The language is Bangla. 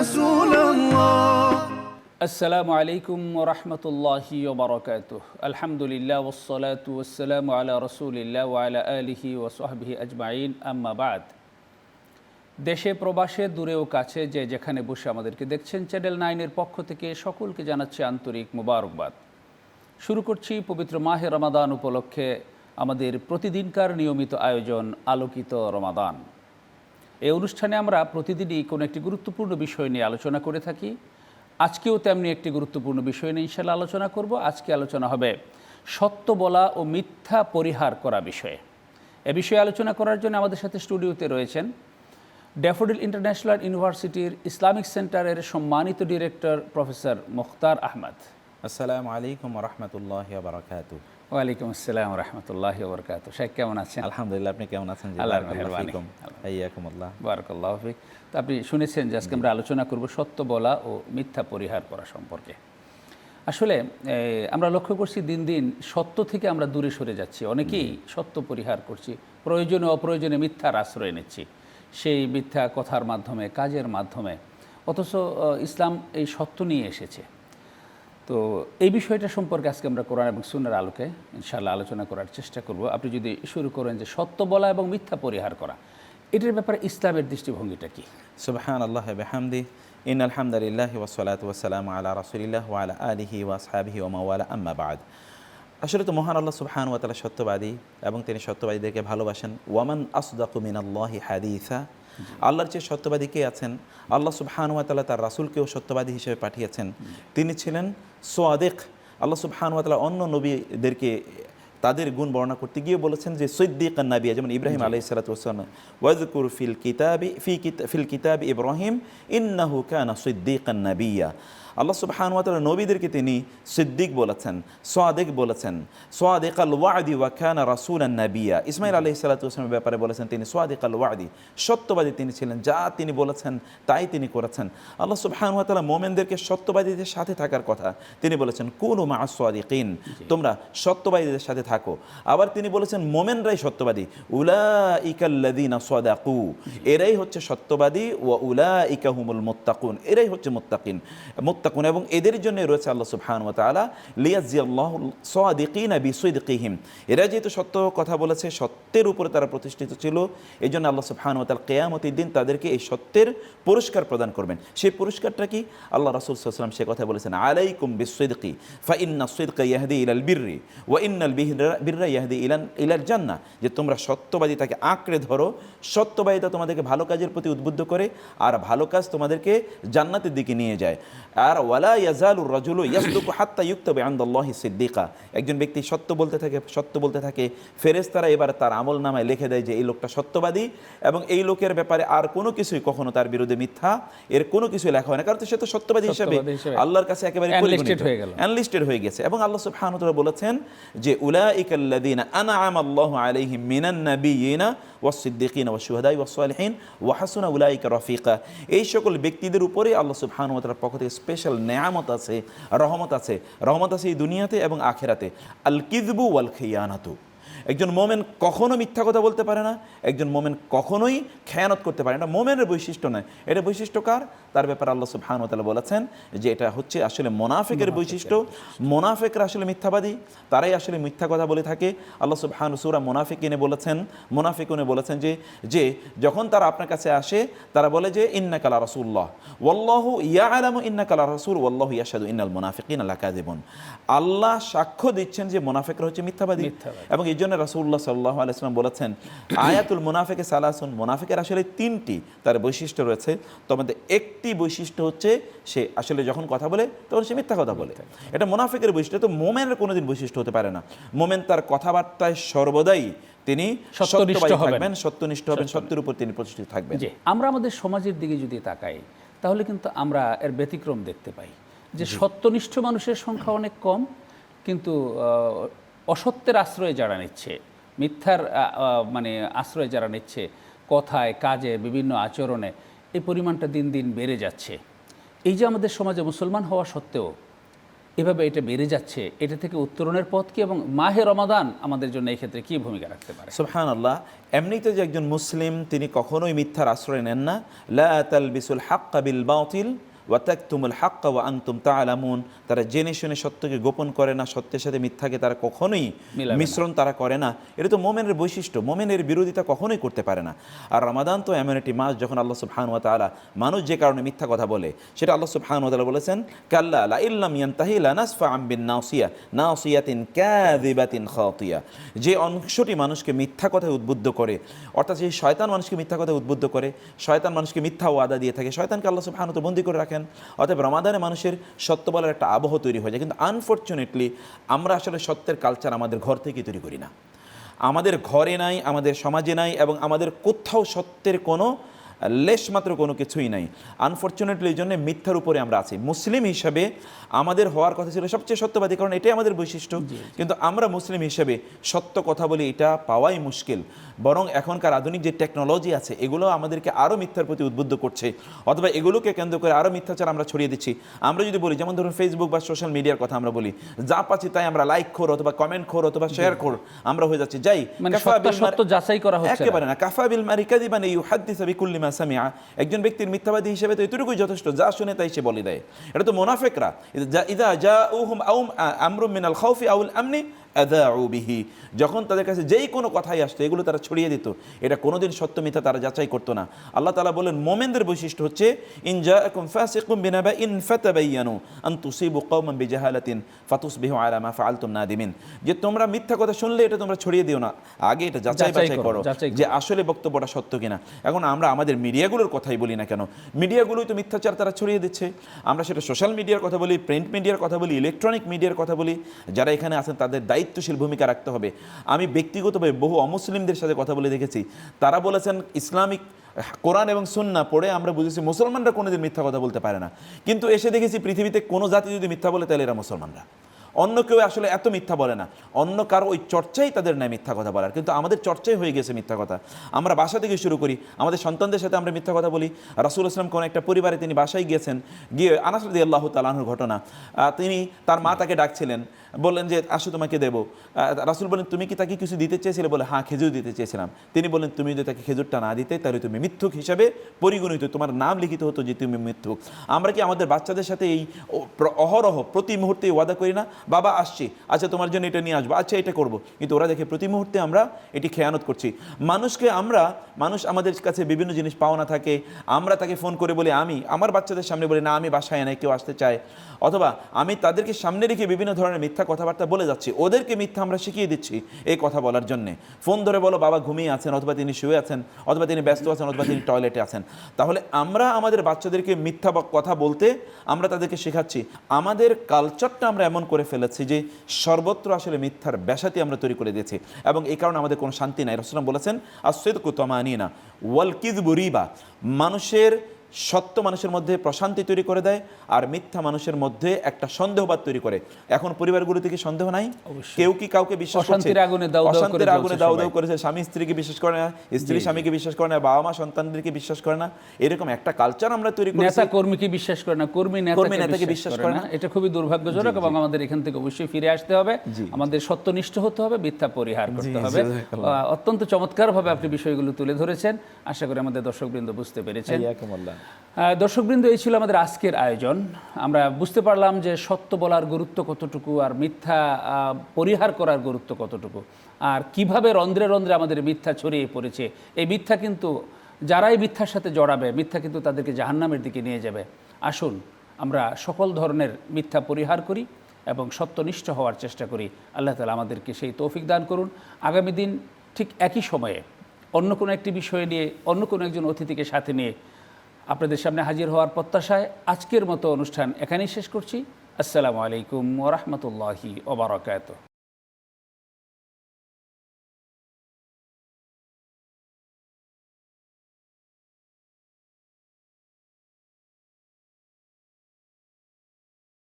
رسول الله. আসসালামু আলাইকুম ওয়া রাহমাতুল্লাহি ওয়া বারাকাতুহু। আলহামদুলিল্লাহ ওয়াস সালাতু ওয়াস সালামু আলা রাসূলিল্লাহ ওয়া আলা আলিহি ওয়া সাহবিহি আজমাইন, আম্মা বাদ। দেশে প্রবাসে দূরে ও কাছে যে যেখানে বসে আমাদেরকে দেখছেন, চ্যানেল 9 এর পক্ষ থেকে সকলকে জানাচ্ছি আন্তরিক মোবারকবাদ। শুরু করছি পবিত্র মাহে রমাদান উপলক্ষে আমাদের প্রতিদিনকার নিয়মিত আয়োজন আলোকিত রমাদান। এই অনুষ্ঠানে আমরা প্রতিদিনই কোনো একটি গুরুত্বপূর্ণ বিষয় নিয়ে আলোচনা করে থাকি। আজকেও তেমনি একটি গুরুত্বপূর্ণ বিষয় নিয়ে ইনশাআল্লাহ আলোচনা করব। আজকে আলোচনা হবে সত্য বলা ও মিথ্যা পরিহার করা বিষয়ে। এ বিষয়ে আলোচনা করার জন্য আমাদের সাথে স্টুডিওতে রয়েছেন ড্যাফোডিল ইন্টারন্যাশনাল ইউনিভার্সিটির ইসলামিক সেন্টারের সম্মানিত ডিরেক্টর প্রফেসর মুখতার আহমদ। আসসালামু আলাইকুম ওয়া রাহমাতুল্লাহি ওয়া বারাকাতুহু। ওয়ালাইকুম আসসালাম ওয়া রাহমাতুল্লাহি ওয়া বারাকাতুহু। শেখ কেমন আছেন? আলহামদুলিল্লাহ, আপনি কেমন আছেন? আল্লাহর মেহেরবানি। হাইয়াকুমুল্লাহ। বারাকাল্লাহু ফিক। তো আপনি শুনেছেন যে আজকে আমরা আলোচনা করব সত্য বলা ও মিথ্যা পরিহার করা সম্পর্কে। আসলে আমরা লক্ষ্য করছি দিন দিন সত্য থেকে আমরা দূরে সরে যাচ্ছি। অনেকেই সত্য পরিহার করছি, প্রয়োজনে অপ্রয়োজনে মিথ্যার আশ্রয় নিচ্ছি, সেই মিথ্যা কথার মাধ্যমে, কাজের মাধ্যমে। অথচ ইসলাম এই সত্য নিয়ে এসেছে। তো এই বিষয়টা সম্পর্কে আজকে আমরা কোরআন এবং সুন্নাহর আলোকে ইনশাআল্লাহ আলোচনা করার চেষ্টা করব। আপনি যদি শুরু করেন যে সত্য বলা এবং মিথ্যা পরিহার করা, এটার ব্যাপারে ইসলামের দৃষ্টিভঙ্গিটা কি? সুবহানাল্লাহি ওয়া বিহামদিহি, ইন্নাল হামদালিল্লাহি ওয়াস সালাতু ওয়াস সালামু আলা রাসূলিল্লাহ ওয়া আলা আলিহি ওয়া আসহাবিহি ওয়া মাওয়ালা, আম্মা বাদ। আসলে তো মহান আল্লাহ সুবহানাহু ওয়া তাআলা সত্যবাদী এবং তিনি সত্যবাদীদেরকে ভালোবাসেন। ওয়ামান আসদাকু মিনাল্লাহি হাদিসা, আল্লাহর চেয়ে সত্যবাদী কে আছেন? আল্লাহ সুবহানাহু ওয়া তাআলা তার রাসূলকেও সত্যবাদী হিসেবে পাঠিয়েছেন। তিনি ছিলেন সাদিক। আল্লাহ সুবহানাহু ওয়া তাআলা অন্য নবীদেরকে তাদের গুণ বর্ণনা করতে গিয়ে বলেছেন যে সিদ্দিকান নাবিয়্যা, যেমন ইব্রাহিম আলাইহিস সালাতু ওয়াস সালাম, ওয়াজকুর ফিল কিতাবি ইব্রাহিম ইন্নাহু কানা সিদ্দিকান নাবিয়্যা। আল্লাহ সুবহানাহু ওয়া তাআলা নবীদেরকে তিনি সিদ্দিক বলেছেন, সাদিক বলেছেন, সাদিকাল ওয়াদি ওয়া কানা রাসূলান নাবিয়্যা। ইসমাঈল আলাইহিস সালাতু ওয়াস সালামের ব্যাপারে বলেছেন তিনি সাদিকাল ওয়াদি, সত্যবাদী তিনি ছিলেন, যা তিনি বলেছেন তাই তিনি করেছেন। আল্লাহ সুবহানাহু ওয়া তাআলা মুমিনদেরকে সত্যবাদীদের সাথে থাকার কথা তিনি বলেছেন, কুনু মা'আস সাদিকিন, তোমরা সত্যবাদীদের সাথে থাকো। আবার তিনি বলেছেন মুমিনরাই সত্যবাদী, উলাইকাল্লাযীনা সাদাকু, এরাই হচ্ছে সত্যবাদী, ওয়া উলাইকা হুমুল মুত্তাকুন, এরাই হচ্ছে মুত্তাকিন, এবং এদের জন্য রয়েছে আল্লাহ সুবহানাহু ওয়া তাআলা লিয়াজিয়াল্লাহুল সাদিকিনা বিসিদকিহিম। এরা যেহেতু সত্য কথা বলেছে, সত্যের উপরে তারা প্রতিষ্ঠিত ছিল, এই জন্য আল্লাহ সুবহানাহু ওয়া তাআলা কিয়ামতের দিন তাদেরকে এই সত্যের পুরস্কার প্রদান করবেন। সেই পুরস্কারটা কি? আল্লাহ রাসূল সাল্লাল্লাহু আলাইহি ওয়াসাল্লাম সে কথা বলেছেন, আলাইকুম বিসিদকি ফাইন্নাস সিদকা ইয়াহদি ইলাল বিররি ওয়া ইন্নাল বিররা ইয়াহদি ইলাল জান্নাহ, যে তোমরা সত্যবাদিতাকে আঁকড়ে ধরো, সত্যবাদিতা তোমাদেরকে ভালো কাজের প্রতি উদ্বুদ্ধ করে, আর ভালো কাজ তোমাদেরকে জান্নাতের দিকে নিয়ে যায়। আর ওয়ালা ইয়াজালুর রাজুলু ইয়াসদুকু হাত্তা ইউকতাবা ইনদাল্লাহি সিদ্দিকা, একজন ব্যক্তি সত্য বলতে থাকে, ফেরেশতারা এবার তার আমল নামায় লিখে দেয় যে এই লোকটা সত্যবাদী, এবং এই লোকের ব্যাপারে আর কোনো কিছুই কখনো তার বিরুদ্ধে মিথ্যা এর কোনো কিছু লেখা হয় না, কারণ সে তো সত্যবাদী হিসেবে আল্লাহর কাছে একেবারে অ্যানলিস্টেড হয়ে গেছে। এবং আল্লাহ সুবহানাহু ওয়া তাআলা বলেছেন যে উলাইকাল্লাযীনা আনআমা আল্লাহু আলাইহিম মিনান নাবিয়্যিনা ওয়াস সিদ্দিকিনা ওয়াশ শুহাদাই ওয়াস সালিহিন ওয়া হাসুনা উলাইকা রাফিকা, এই সকল ব্যক্তিদের উপরে আল্লাহ সুবহানাহু ওয়া তাআলার পক্ষ থেকে স্পেশাল নেয়ামত আছে, রহমত আছে এই দুনিয়াতে এবং আখিরাতে। আল কিযবু ওয়াল খিয়ানাতু, একজন মোমেন কখনো মিথ্যা কথা বলতে পারে না, একজন মোমেন কখনোই খেয়ানত করতে পারে না। মোমেনের বৈশিষ্ট্য নয়, এটা বৈশিষ্ট্য কার? তার ব্যাপারে আল্লাহ সুবহানাহু ওয়া তাআলা বলেছেন যে এটা হচ্ছে আসলে মুনাফিকের বৈশিষ্ট্য। মুনাফিকরা আসলে মিথ্যাবাদী, তারাই আসলে মিথ্যা কথা বলে থাকে। আল্লাহ সুবহানাহু সূরা মুনাফিকুনে বলেছেন যে যখন তারা আপনার কাছে আসে, তারা বলে যে ইন্নাকা লা রাসূলুল্লাহ ওয়াল্লাহু ইয়ালামু ইন্নাকা লা রাসূল ওয়াল্লাহু ইয়াশহাদু ইন্নাল মুনাফিকিনা লাকাযিবুন। আল্লাহ সাক্ষ্য দিচ্ছেন যে মুনাফিকরা হচ্ছে মিথ্যাবাদী, এবং এই জন্য রাসূলুল্লাহ সাল্লাল্লাহু আলাইহি ওয়াসাল্লাম বলেছেন আয়াতুল মুনাফিকি সালাসুন, মুনাফিকের আসলে তিনটি তার বৈশিষ্ট্য রয়েছে। তোমাদের একটি বৈশিষ্ট্য হচ্ছে সে আসলে যখন কথা বলে তখন সে মিথ্যা কথা বলে, এটা মুনাফিকের বৈশিষ্ট্য। তো মোমেনের কোনোদিন বৈশিষ্ট্য হতে পারে না। মোমেন তার কথাবার্তায় সর্বদাই তিনি সত্যবাদী থাকবেন, সত্যনিষ্ঠ হবেন, সত্যের উপর তিনি প্রতিষ্ঠিত থাকবেন। আমরা আমাদের সমাজের দিকে যদি তাকাই, তাহলে কিন্তু আমরা এর ব্যতিক্রম দেখতে পাই যে সত্যনিষ্ঠ মানুষের সংখ্যা অনেক কম, কিন্তু অসত্যের আশ্রয় যারা নিচ্ছে, মিথ্যার আশ্রয় যারা নিচ্ছে, কথায়, কাজে, বিভিন্ন আচরণে, এই পরিমাণটা দিন দিন বেড়ে যাচ্ছে। এই যে আমাদের সমাজে মুসলমান হওয়া সত্ত্বেও এভাবে এটা বেড়ে যাচ্ছে, এটা থেকে উত্তরণের পথ কি, এবং মাহে রমাদান আমাদের জন্য এই ক্ষেত্রে কী ভূমিকা রাখতে পারে? সুবহানাল্লাহ। এমনিতে যে একজন মুসলিম তিনি কখনোই মিথ্যার আশ্রয় নেন না। লা তালবিসুল হাক্কা বিল বাতিল ওয়া তাকতুমুল হাক্কা ওয়া আনতুম তা'লামুন। তারা জেনে শুনে সত্যকে গোপন করে না, সত্যের সাথে মিথ্যাকে তারা কখনোই মিশ্রণ তারা করে না। এটা তো মোমেনের বৈশিষ্ট্য, মোমেনের বিরোধিতা কখনোই করতে পারে না। আর রমাদান তো এমন একটি মাস যখন আল্লাহ সুবহানাহু ওয়া তাআলা মানুষ যে কারণে মিথ্যা কথা বলে সেটা আল্লাহ সুবহানাহু ওয়া তাআলা বলেছেন, কাল্লা লা ইল্লাম ইয়ানতাহি লানাসফা'আন বিন নাসিয়া নাসিয়াতিন কাযিবাতিন খাতিয়া। যে অংশটি মানুষকে মিথ্যা কথায় উদ্বুদ্ধ করে, অর্থাৎ যে শয়তান মানুষকে মিথ্যা কথায় উদ্বুদ্ধ করে, শয়তান মানুষকে মিথ্যা ওয়াদা দিয়ে থাকে, শয়তানকে আল্লাহ সুবহানাহু ওয়া তাআলা বন্দী করে রাখেন। অতএব রমাদানে মানুষের সত্য বলার একটা আবহ তৈরি হয়ে যায়। কিন্তু আনফর্চুনেটলি আমরা আসলে সত্যের কালচার আমাদের ঘর থেকে তৈরি করি না। আমাদের ঘরে নাই, আমাদের সমাজে নাই, এবং আমাদের কোথাও সত্যের কোনো লেশমাত্র কোনো কিছুই নাই। আনফর্চুনেটলি এই জন্য মিথ্যার উপরে আমরা আছি। মুসলিম হিসাবে আমাদের হওয়ার কথা ছিল সবচেয়ে সত্যবাদী, কারণ এটাই আমাদের বৈশিষ্ট্য। কিন্তু আমরা মুসলিম হিসেবে সত্য কথা বলি এটা পাওয়াই মুশকিল। বরং এখনকার আধুনিক যে টেকনোলজি আছে এগুলো আমাদেরকে আরও মিথ্যার প্রতি উদ্বুদ্ধ করছে, অথবা এগুলোকে কেন্দ্র করে আরও মিথ্যাচার আমরা ছড়িয়ে দিচ্ছি। আমরা যদি বলি, যেমন ধরুন ফেসবুক বা সোশ্যাল মিডিয়ার কথা আমরা বলি, যা পাচ্ছি তাই আমরা লাইক খোর অথবা কমেন্ট খোর অথবা শেয়ার খোর আমরা হয়ে যাচ্ছি। যাই সত্য যাচাই করা হচ্ছে একেবারে না। কাফা বিল মারি কাযিবান ইউহাদ্দিসু বিকুল্লি মা সামিআ। একজন ব্যক্তির মিথ্যাবাদী হিসেবে তো এতটুকুই যথেষ্ট, যা শুনে তাই সে বলে দেয়। এটা তো মুনাফিকরা, ইযা জাউহুম আমরুম মিনাল খাউফি আউল আমনি আযাউ বিহি। যখন তাদের কাছে যেই কোনো কথাই আসতো এগুলো তারা ছড়িয়ে দিত, এটা কোনোদিন সত্য মিথ্যা তারা যাচাই করতো না। আল্লাহ তাআলা বলেন মুমিনদের বৈশিষ্ট্য হচ্ছে ইন জাআকুম ফাসিকুম বিনাবাইন ফাতাবায়ানু আন তুসিবু কওমান বিজাহালাতিন ফাতুসবিহু আলা মা ফাআলতুম নাদিমিন। যে তোমরা মিথ্যা কথা শুনলে এটা তোমরা ছড়িয়ে দিও না, আগে এটা যাচাই বাছাই করো যে আসলে বক্তব্যটা সত্য কিনা। এখন আমরা আমাদের মিডিয়াগুলোর কথাই বলি না কেন, মিডিয়াগুলোই তো মিথ্যাচার তারা ছড়িয়ে দিচ্ছে। আমরা সেটা সোশ্যাল মিডিয়ার কথা বলি, প্রিন্ট মিডিয়ার কথা বলি, ইলেকট্রনিক মিডিয়ার কথা বলি। যারা এখানে আছেন তাদের দায়িত্বশীল ভূমিকা রাখতে হবে। আমি ব্যক্তিগতভাবে বহু অমুসলিমদের সাথে কথা বলে দেখেছি, তারা বলেছেন ইসলামিক কোরআন এবং সুন্নাহ পড়ে আমরা বুঝেছি মুসলমানরা কোনোদিন মিথ্যা কথা বলতে পারে না, কিন্তু এসে দেখেছি পৃথিবীতে কোনো জাতি যদি মিথ্যা বলে তাহলে এরা মুসলমানরা। অন্য কেউ আসলে এত মিথ্যা বলে না, অন্য কারো ওই চর্চাই তাদের নেয় মিথ্যা কথা বলার, কিন্তু আমাদের চর্চাই হয়ে গেছে মিথ্যা কথা। আমরা বাসা থেকে শুরু করি, আমাদের সন্তানদের সাথে আমরা মিথ্যা কথা বলি। রাসূল ইসলাম কোন একটা পরিবারে তিনি বাসায় গিয়েছেন, গিয়ে আনাস রাদিয়াল্লাহু তাআলা আনহুর ঘটনা, তিনি তার মা তাকে ডাকছিলেন, বললেন যে আসো তোমাকে দেবো। রাসূল বলেন তুমি কি তাকে কিছু দিতে চেয়েছিলে? বলে হ্যাঁ, খেজুর দিতে চেয়েছিলাম। তিনি বলেন তুমি যদি তাকে খেজুরটা না দিতে তাহলে তুমি মিথ্যুক হিসাবে পরিগণিত, তোমার নাম লিখিত হতো যে তুমি মিথ্যুক। আমরা কি আমাদের বাচ্চাদের সাথে এই অহরহ প্রতি মুহূর্তে ওয়াদা করি না, বাবা আসছি, আচ্ছা তোমার জন্য এটা নিয়ে আসবো, আচ্ছা এটা করবো, কিন্তু ওরা দেখে প্রতি মুহূর্তে আমরা এটি খেয়ানত করছি মানুষকে। মানুষ আমাদের কাছে বিভিন্ন জিনিস পাওনা থাকে, আমরা তাকে ফোন করে বলি, আমি আমার বাচ্চাদের সামনে বলি না আমি বাসায় নাই, কেউ আসতে চায়, অথবা আমি তাদেরকে সামনে রেখে বিভিন্ন ধরনের মিথ্যা কথাবার্তা বলে যাচ্ছি, ওদেরকে মিথ্যা আমরা শিখিয়ে দিচ্ছি এই কথা বলার জন্যে। ফোন ধরে বলো বাবা ঘুমিয়ে আছেন, অথবা তিনি শুয়ে আছেন, অথবা তিনি ব্যস্ত আছেন, অথবা তিনি টয়লেটে আছেন। তাহলে আমরা আমাদের বাচ্চাদেরকে মিথ্যা কথা বলতে আমরা তাদেরকে শেখাচ্ছি। আমাদের কালচারটা আমরা এমন করে ফেলেছি যে সর্বত্র আসলে মিথ্যার ব্যাসাতি আমরা তৈরি করে দিয়েছি, এবং এই কারণে আমাদের কোনো শান্তি নাই। রাসূলুল্লাহ বলেছেন আস-সিদকু তামানিনা ওয়াল কিযবু রিবা। মানুষের সত্য মানুষের মধ্যে প্রশান্তি তৈরি করে দেয়, আর মিথ্যা মানুষের মধ্যে একটা সন্দেহবাদ তৈরি করে। এখন পরিবারগুলোতে কি সন্দেহ নাই? কেউ কি কাউকে বিশ্বাস করছে? অশান্তির আগুনে দাউ দাউ করেছে, স্বামী স্ত্রীকে বিশ্বাস করে না, স্ত্রী স্বামীকে বিশ্বাস করে না, বাবা মা সন্তানদেরকে বিশ্বাস করে না। এরকম একটা কালচার আমরা তৈরি করেছি। নেতা কর্মীকে বিশ্বাস করে না, কর্মী নেতাকে বিশ্বাস করে না। এটা খুবই দুর্ভাগ্যজনক, এবং আমাদের এখান থেকে অবশ্যই ফিরে আসতে হবে। আমাদের সত্যনিষ্ঠ হতে হবে, মিথ্যা পরিহার করতে হবে। অত্যন্ত চমৎকারভাবে আপনি বিষয়গুলো তুলে ধরেছেন, আশা করি আমাদের দর্শকবৃন্দ বুঝতে পেরেছেন। দর্শকবৃন্দ, এই ছিল আমাদের আজকের আয়োজন। আমরা বুঝতে পারলাম যে সত্য বলার গুরুত্ব কতটুকু, আর মিথ্যা পরিহার করার গুরুত্ব কতটুকু, আর কিভাবে রন্ধ্রে রন্ধ্রে আমাদের মিথ্যা ছড়িয়ে পড়েছে। এই মিথ্যা কিন্তু যারাই মিথ্যার সাথে জড়াবে, মিথ্যা কিন্তু তাদেরকে জাহান্নামের দিকে নিয়ে যাবে। আসুন আমরা সকল ধরনের মিথ্যা পরিহার করি এবং সত্যনিষ্ঠ হওয়ার চেষ্টা করি। আল্লাহ তাআলা আমাদেরকে সেই তৌফিক দান করুন। আগামী দিন ঠিক একই সময়ে অন্য কোনো একটি বিষয় নিয়ে, অন্য কোনো একজন অতিথিকে সাথে নিয়ে আপনাদের সামনে হাজির হওয়ার প্রত্যাশায় আজকের মতো অনুষ্ঠান এখানেই শেষ করছি। আসসালামু আলাইকুম ওয়া রাহমাতুল্লাহি ওয়া বারাকাতুহু।